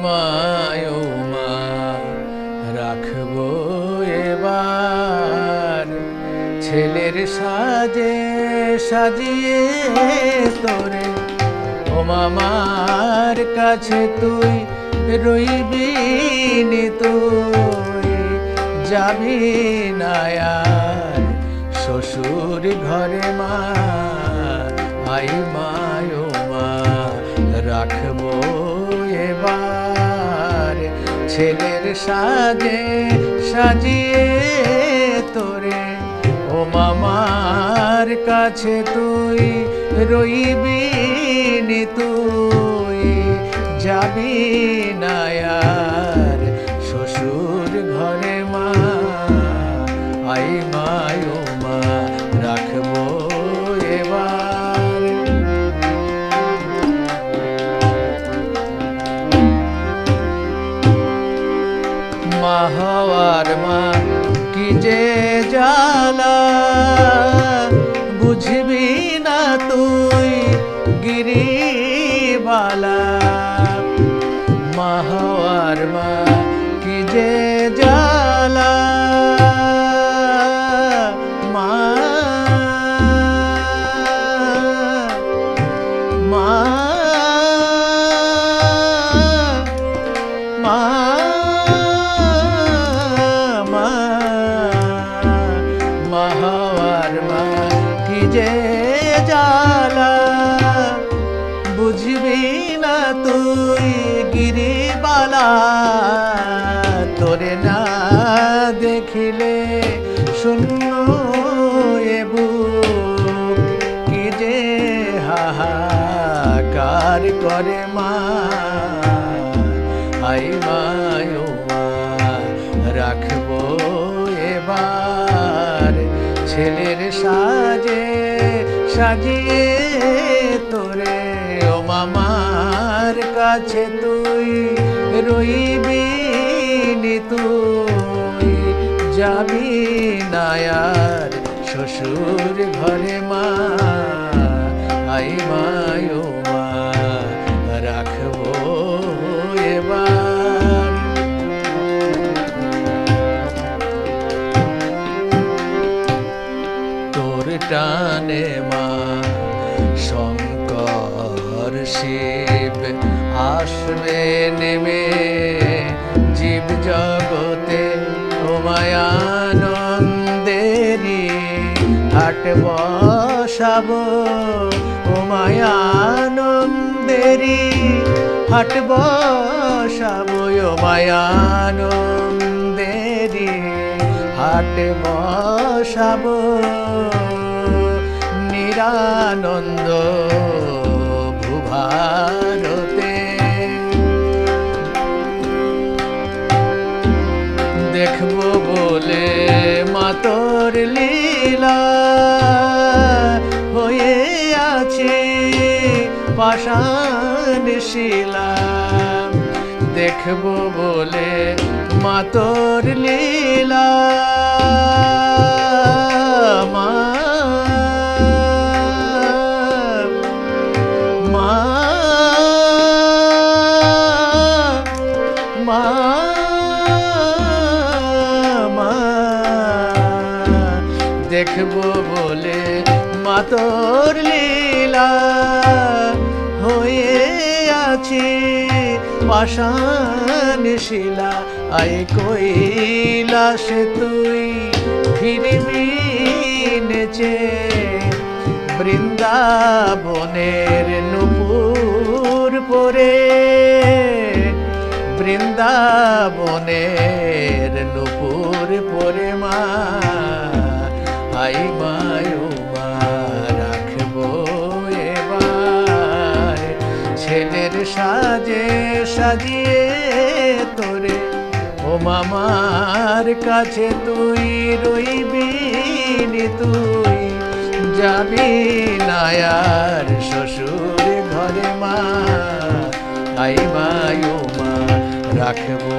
mayo মা রাখবো এবার ছেলের সাজে সাজিয়ে তোরে ও মামার কাছে তুই রইবি নি তুই যাবি না আর শ্বশুর ঘরে মা আই মায়ো মা রাখবো এবার ছেলের সাজে সাজিয়ে তোরে ও মামার কাছে তুই রইবি নি তুই যাবি না আর শ্বশুর ঘরে মা আই মায়ো মা রাখবো এবার মা হওয়ার মা কি যে জ্বালা বুঝবি না তুই গিরিবালা মা হওয়ার মা কি যে জ্বালা মা মা মা মা হওয়ার মা কি যে জ্বালা বুঝবি না তুই গিরিবালা তোরে না দেখিলে শূন্য এ বুক কি যে হাহাকার করে মা আই মায়ো মা রাখবো এবার ছেলের সাজে সাজিয়ে তোরে ও মামার কাছে তুই রইবি নি তুই যাবি না আর শ্বশুর ঘরে মা আই মায়ো মা রাখবো এবার তোর টানে মা শঙ্কর শিব আসবে নেমে জীব জগতে তোমায় আনন্দেরি হাট বসাবো তোমায় আনন্দেরি হাট বসাবো তোমায় আনন্দেরি হাট বসাবো নিরানন্দ ভূভারতে দেখবো বলে মাতর লীলা হয়ে আছে পাষাণ শিলা দেখবো বলে মাতর লীলা মা মা মা মা দেখবো বলে মাতর লীলা হয়ে আছে পাষাণ শিলা আই কৈলাসে তুই ফিরবি নেচে বৃন্দাবনের নূপুর পরে বৃন্দাবনের নূপুর পরে মা আই মায়ো মা রাখবো এবার ছেলের সাজে সাজিয়ে তোরে ও মামার কাছে তুই রইবি নি তুই যাবি না আর শ্বশুর ঘরে মা আই মায়ো মা রাখবো